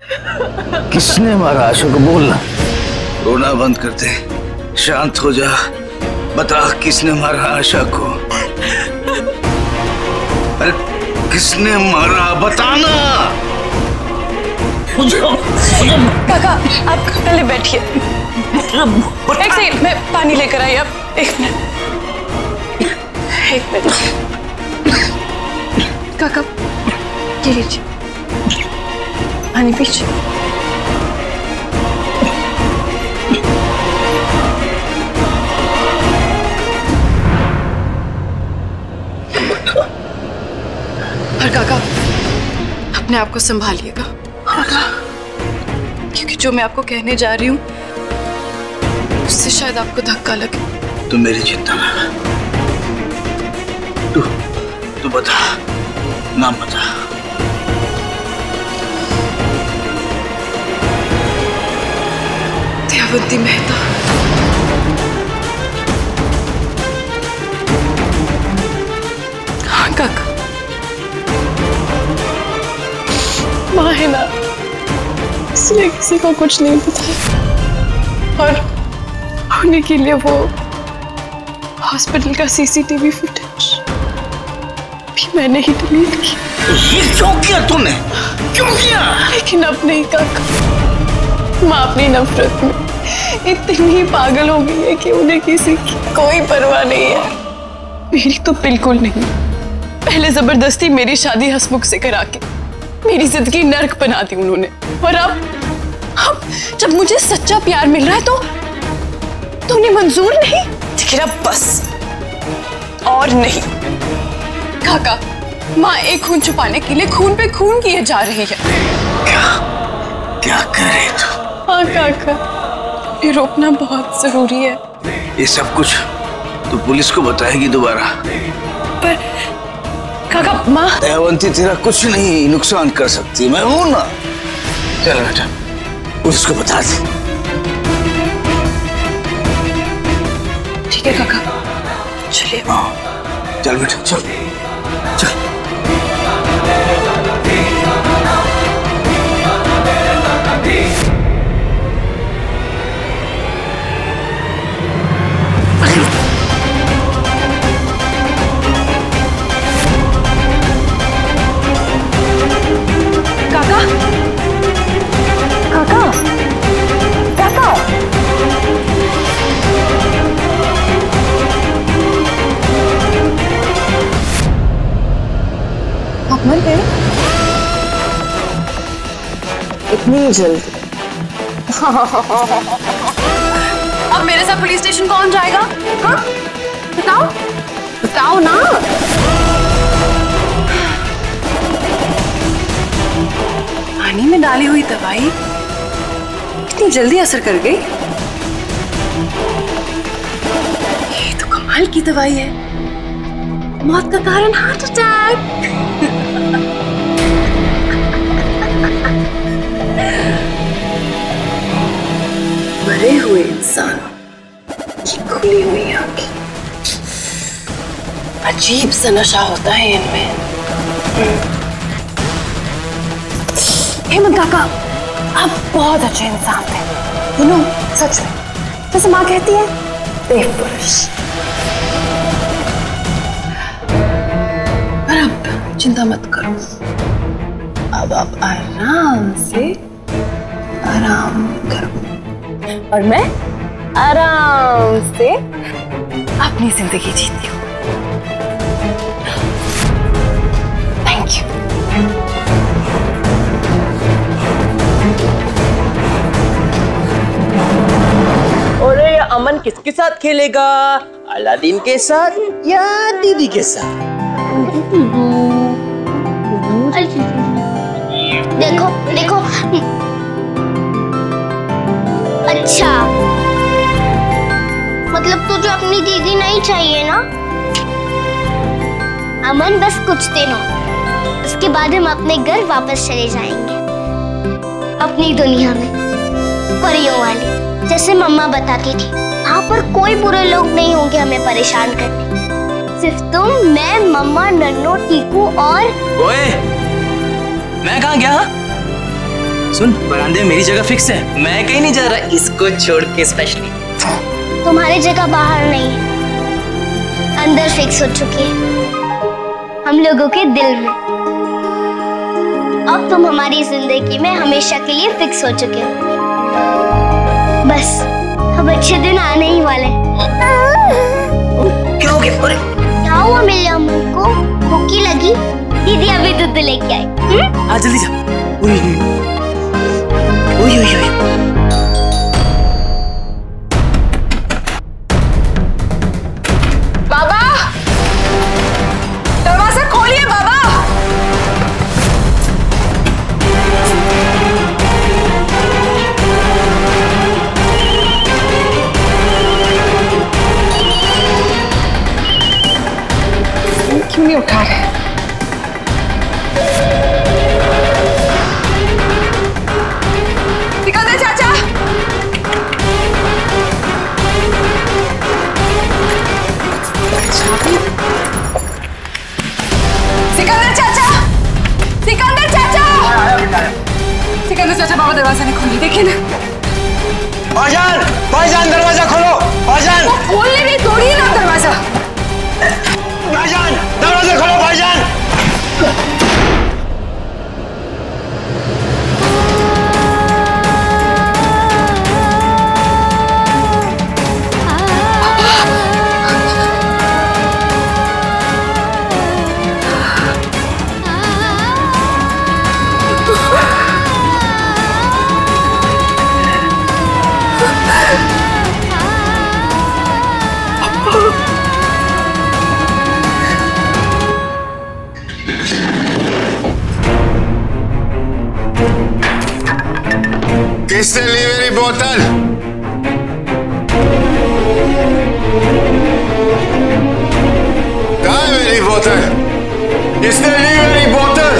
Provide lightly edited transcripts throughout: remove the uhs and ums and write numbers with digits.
किसने मारा आशा को? बोलना। रोना बंद कर दे, शांत हो जा, बता किसने मारा आशा को? अरे किसने मारा, बताना। काका आप पहले बैठिए। एक सेकंड, मैं पानी लेकर आई। अब एक मिनट, एक मिनट। काका ये लीजिए, पानी पीजिए। और काका अपने आप को संभालिएगा, क्योंकि जो मैं आपको कहने जा रही हूँ उससे शायद आपको धक्का लगे। तू मेरी चिंता ना, तू बता, नाम बता। दयावंती मेहता। हाँ काका, माँ है ना, इसलिए किसी को कुछ नहीं बताया। और होने के लिए वो हॉस्पिटल का सीसीटीवी फुटेज भी मैंने ही डिलीट किया। ये क्यों किया तूने? क्यों किया? लेकिन अब नहीं काका, माँ अपनी नफरत में इतनी पागल हो गई है कि उन्हें किसी की कोई परवाह नहीं है। मेरी तो बिल्कुल नहीं। पहले जबरदस्ती मेरी शादी हसमुख से करा के मेरी जिंदगी नर्क बना दी उन्होंने, और अब जब मुझे सच्चा प्यार मिल रहा है तो उन्हें मंजूर नहीं। ठीक है बस, और नहीं काका, माँ एक खून छुपाने के लिए खून पे खून किए जा रही है। क्या करे तू? हाँ काका, ये रोकना बहुत जरूरी है। ये सब कुछ तू पुलिस को बताएगी दोबारा? पर काका, माँ दयावंती तेरा कुछ नहीं नुकसान कर सकती, मैं हूं ना। चल बेटा, पुलिस को बता दे। ठीक है काका, चलिए। चल बेटा, चल चल। काका, काका, काका। आप मर गए? इतनी जल्दी? अब मेरे साथ पुलिस स्टेशन कौन जाएगा? हाँ? बताओ, बताओ ना। पानी में डाली हुई दवाई इतनी जल्दी असर कर गई? ये तो कमाल की दवाई है। मौत का कारण हार्ट अटैक। मरे हुए इंसान की खुली हुई आंखें, अजीब सा नशा होता है इनमें। हेमंत काका, आप बहुत अच्छे इंसान थे। यू नो, सच में, जैसे माँ कहती है, बेपुरुष। पर अब चिंता मत करो, अब आप आराम से आराम करो और मैं आराम से अपनी जिंदगी जीती हूँ। Thank you. और ये अमन किसके साथ खेलेगा? अलादीन के साथ या दीदी के साथ? देखो देखो, अच्छा मतलब तुझे अपनी दीदी नहीं चाहिए ना? अमन बस कुछ दिनों, उसके बाद हम अपने घर वापस चले जाएंगे, अपनी दुनिया में, परियों वाली, जैसे मम्मा बताती थी। यहाँ पर कोई बुरे लोग नहीं होंगे हमें परेशान करने, सिर्फ तुम, मैं, मम्मा, नन्नू, टीकू और। ओए, मैं कहाँ गया? सुन, बरामदे में मेरी जगह फिक्स है, मैं कहीं नहीं जा रहा इसको छोड़ के स्पेशली। तुम्हारी जगह बाहर नहीं है, अंदर फिक्स हो चुकी है, हम लोगों के दिल में। अब तुम हमारी जिंदगी में हमेशा के लिए फिक्स हो चुके हो। बस अब अच्छे दिन आने ही वाले। क्या हो गया? क्या हुआ मेरे अम्मू को? भूखी लगी? दीदी अभी दूध लेके आई। आ जल्दी जा। उई उई उई उई। बाबा, दरवाजा खोलिए बाबा। क्यों नहीं उठा रहे? सिकंदर चाचा, सिकंदर चाचा, सिकंदर चाचा, सिकंदर चाचा, बाबा दरवाजा नहीं खोली, देखिए ना। भाईजान, भाईजान दरवाजा खोलो, भाईजान। वो खोलने नहीं, तोड़िए ना दरवाजा। भाईजान दरवाजा खोलो, भाईजान। किसने ली मेरी बोतल? कहाँ है मेरी बोतल? किसने ली मेरी बोतल?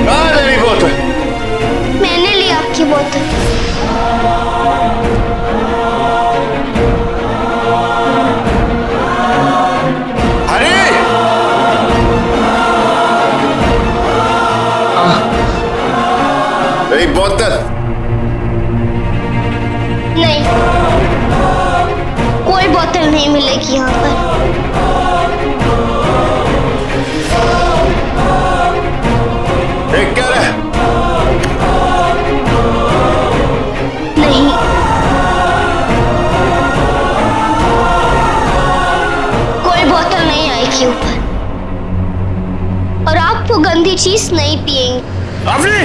कहाँ है मेरी बोतल? मैंने ली आपकी बोतल। अरे मेरी बोतल नहीं, कोई बोतल नहीं मिलेगी यहाँ पर। एक क्या है? नहीं, कोई बोतल नहीं आएगी ऊपर, और आप वो गंदी चीज नहीं पिएंगे। अभी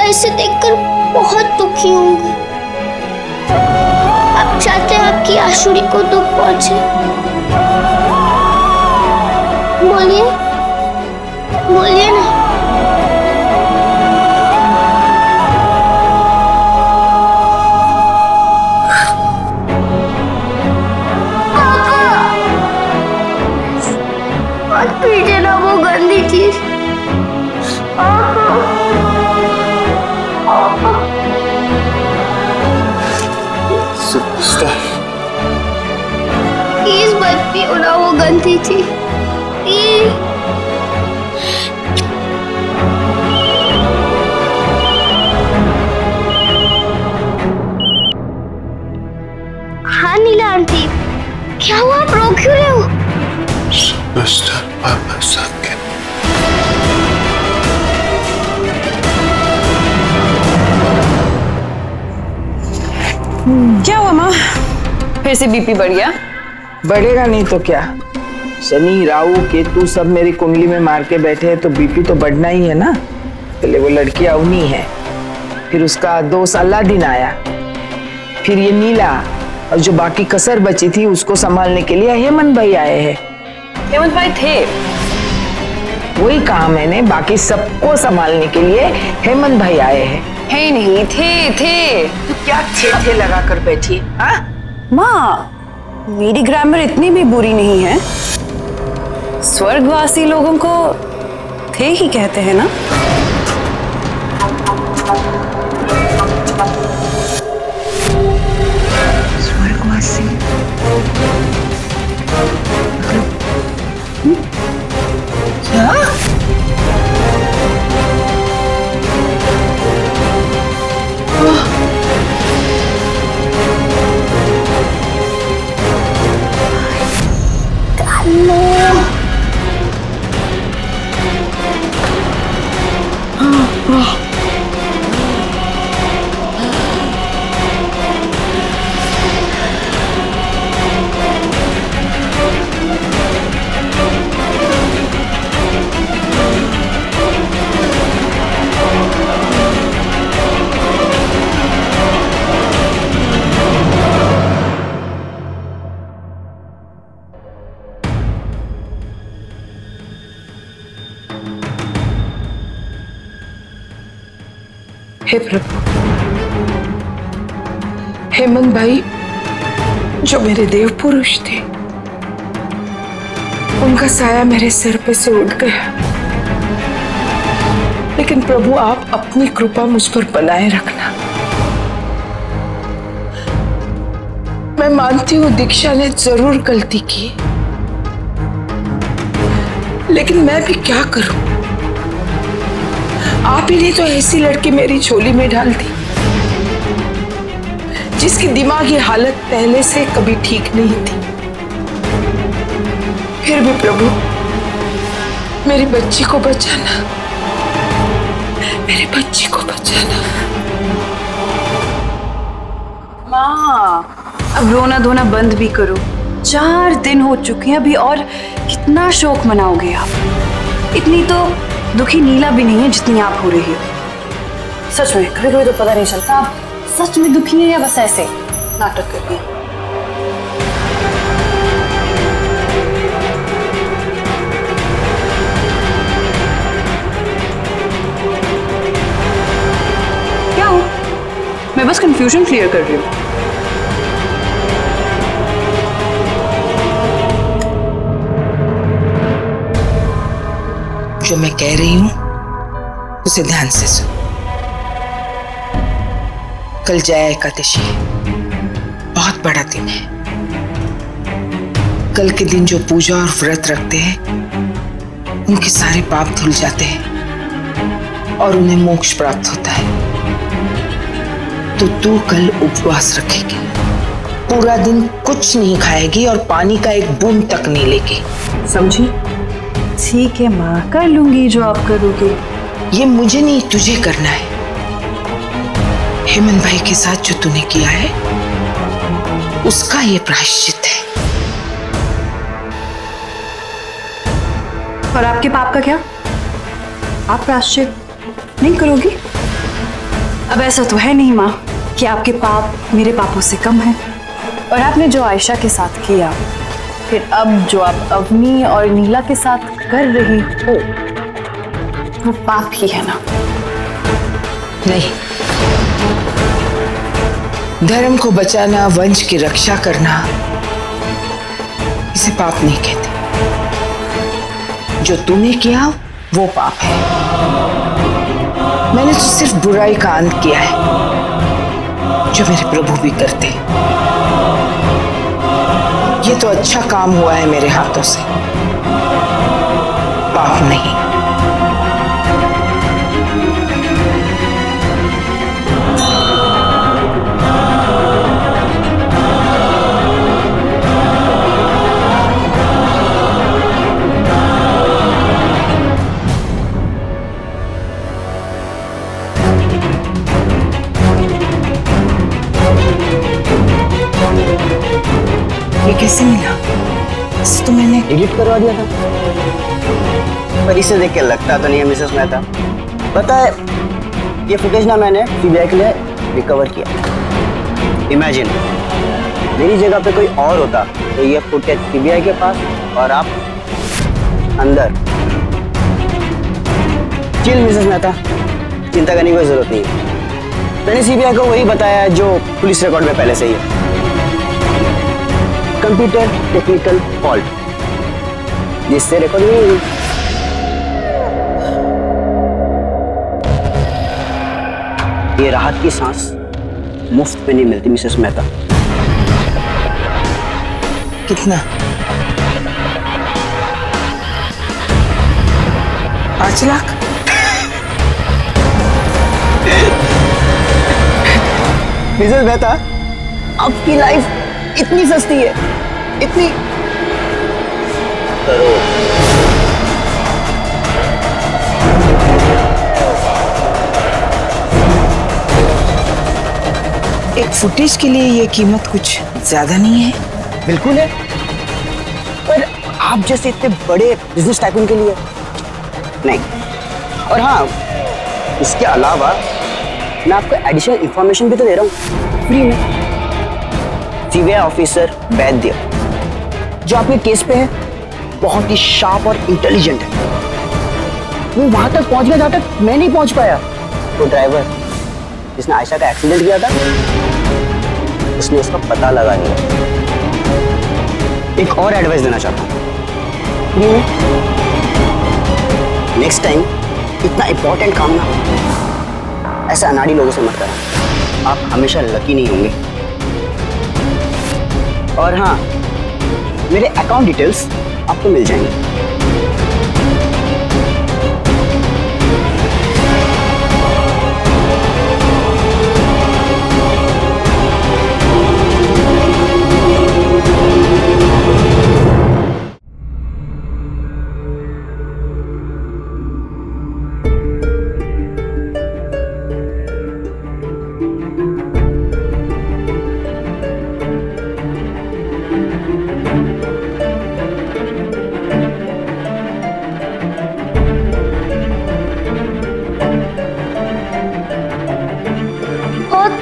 ऐसे देखकर बहुत दुखी होंगे। आप चाहते हैं आपकी आशुरी को दुख पहुंचे? बोलिए, बोलिए ना। मत पीजिए ना वो गंदी चीज। प्लीज मत पियो ना वो गंदी चीज। हाँ नीला आंटी, क्या हुआ? आप रो क्यों रहे हो? सुपरस्टार बाबा साहब के क्या हुआ माँ? फिर से बीपी बढ़ गया? बढ़ेगा नहीं तो क्या। शनि राहु केतु सब मेरी कुंडली में मार के बैठे हैं तो बीपी तो बढ़ना ही है ना। पहले वो लड़की अवनी है, फिर उसका दोस्त अल्लादीन आया, फिर ये नीला, और जो बाकी कसर बची थी उसको संभालने के लिए हेमंत भाई आए हैं। हेमंत भाई थे? वही कहा मैंने, बाकी सबको संभालने के लिए हेमंत भाई आए हैं। है नहीं, थे। तो क्या थे लगा कर बैठी? हाँ माँ, मेरी ग्रामर इतनी भी बुरी नहीं है। स्वर्गवासी लोगों को थे ही कहते हैं ना। स्वर्गवासी क्या? हे प्रभु, हेमंत भाई जो मेरे देव पुरुष थे, उनका साया मेरे सिर पे से उठ गया। लेकिन प्रभु आप अपनी कृपा मुझ पर बनाए रखना। मैं मानती हूँ दीक्षा ने जरूर गलती की, लेकिन मैं भी क्या करूं? आप ही ने तो ऐसी लड़की मेरी झोली में डाल दी जिसकी दिमागी हालत पहले से कभी ठीक नहीं थी। फिर भी प्रभु मेरी बच्ची को बचाना, मेरी बच्ची को बचाना। माँ, अब रोना धोना बंद भी करो। 4 दिन हो चुके हैं अभी, और कितना शोक मनाओगे आप? इतनी तो दुखी नीला भी नहीं है जितनी आप हो रही हो। सच में कभी कभी तो पता नहीं चलता आप सच में दुखी हैं या बस ऐसे नाटक कर रही हैं। क्या हो? मैं बस कंफ्यूजन क्लियर कर रही हूँ। जो मैं कह रही हूं उसे ध्यान से सुन। कल जया एकादशी है, बहुत बड़ा दिन है। कल के दिन जो पूजा और व्रत रखते हैं उनके सारे पाप धुल जाते हैं और उन्हें मोक्ष प्राप्त होता है। तो तू कल उपवास रखेगी, पूरा दिन कुछ नहीं खाएगी और पानी का एक बूंद तक नहीं लेगी, समझी? ठीक है माँ, कर लूंगी जो आप करोगे। ये मुझे नहीं तुझे करना है। हेमंत भाई के साथ जो तूने किया है उसका ये प्रायश्चित है। और आपके पाप का क्या? आप प्रायश्चित नहीं करोगी? अब ऐसा तो है नहीं माँ कि आपके पाप मेरे पापों से कम है। और आपने जो आयशा के साथ किया, फिर अब जो आप अवनी और नीला के साथ कर रही हो, वो पाप ही है ना? नहीं, धर्म को बचाना, वंश की रक्षा करना, इसे पाप नहीं कहते। जो तूने किया वो पाप है। मैंने तो सिर्फ बुराई का अंत किया है, जो मेरे प्रभु भी करते। ये तो अच्छा काम हुआ है मेरे हाथों से, पाप नहीं। ये कैसे मिला? इसे तो मैंने डिलीट करवा दिया था, पर इसे देख के लगता तो नहीं है मिसेस मेहता। पता है, ये फुटेज ना मैंने सीबीआई के लिए रिकवर किया। इमेजिन मेरी जगह पे कोई और होता तो ये फुटेज सीबीआई के पास और आप अंदर। चिल मिसेस मेहता, चिंता करने की कोई जरूरत नहीं है। मैंने सीबीआई को वही बताया जो पुलिस रिकॉर्ड में पहले से ही है, कंप्यूटर टेक्निकल फॉल्ट, जिससे रिकॉर्ड नहीं हुई। ये राहत की सांस मुफ्त में नहीं मिलती मिसेस मेहता। कितना? 5 लाख? मिसेस मेहता, आपकी लाइफ इतनी सस्ती है, इतनी करोड़। एक फुटेज के लिए ये कीमत कुछ ज्यादा नहीं है? बिल्कुल है, पर आप जैसे इतने बड़े बिजनेस टाइकून के लिए नहीं। और हाँ, इसके अलावा मैं आपको एडिशनल इंफॉर्मेशन भी तो दे रहा हूँ फ्री में। सीबीआई ऑफिसर वैद्य जो आपके केस पे है, बहुत ही शार्प और इंटेलिजेंट है। वो वहां तक पहुंच गया जहां तक मैं नहीं पहुंच पाया। तो ड्राइवर जिसने आयशा का एक्सीडेंट किया था, उसने उसका पता लगा लिया। एक और एडवाइस देना चाहता हूँ, नेक्स्ट टाइम इतना इंपॉर्टेंट काम ना ऐसा अनाड़ी लोगों से मत करना, आप हमेशा लकी नहीं होंगे। और हाँ, मेरे अकाउंट डिटेल्स आपको मिल जाएंगे।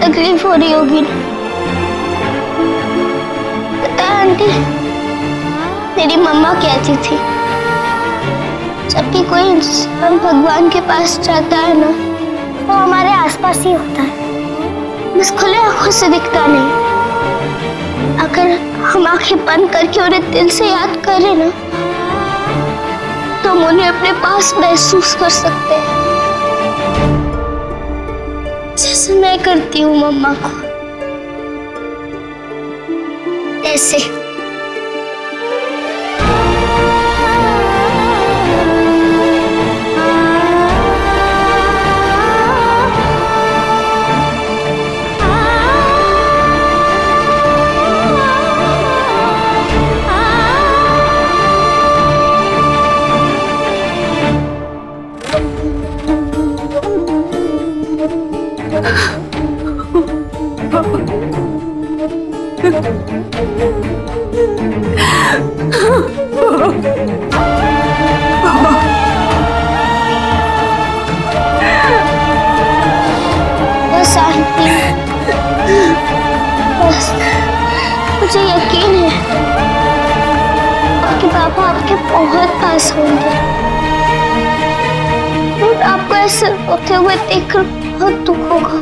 तकलीफ हो रही होगी ना? पता है आंटी, मेरी मम्मा कहती थी जब भी कोई इंसान भगवान के पास जाता है ना, वो हमारे आसपास ही होता है, बस खुले आंखों से दिखता नहीं। अगर हम आंखें बंद करके उन्हें दिल से याद करें ना, तो हम उन्हें अपने पास महसूस कर सकते हैं, जैसे मैं करती हूँ मम्मा को। ऐसे बस आंटी, बस मुझे यकीन है कि पापा आपके बहुत पास होंगे। और आपको ऐसे रोते हुए देखकर बहुत दुख होगा,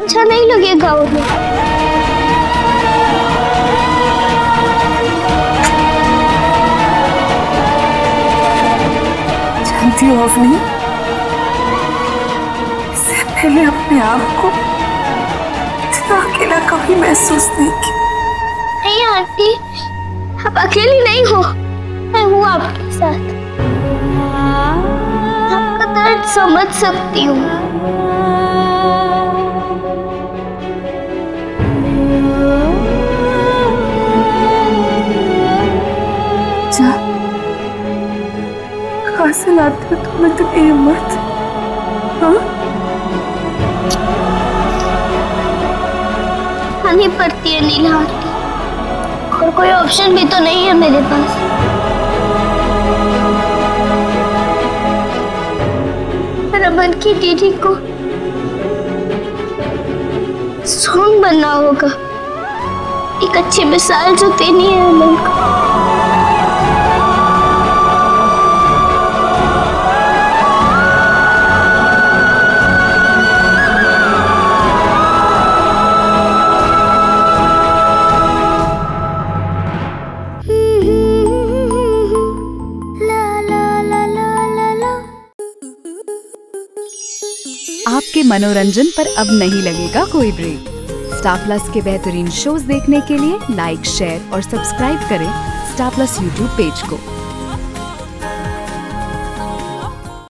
अच्छा नहीं लगेगा उन्हें। जानती हो अवनी, इससे पहले अपने आप को इतना अकेला कभी महसूस नहीं किया। नहीं आंटी, आप अकेली नहीं हो, मैं हूँ आपके साथ, आपका दर्द समझ सकती हूँ। कहाँ से लाते हो तुम इतनी हिम्मत? हाँ? आनी पड़ती है नीला आंटी, और कोई ऑप्शन भी तो नहीं है मेरे पास। रमन की दीदी को स्ट्रॉन्ग बनना होगा, एक अच्छी मिसाल जो देनी है अमन को। आपके मनोरंजन पर अब नहीं लगेगा कोई ब्रेक। स्टार प्लस के बेहतरीन शोज देखने के लिए लाइक, शेयर और सब्सक्राइब करें स्टार प्लस यूट्यूब पेज को।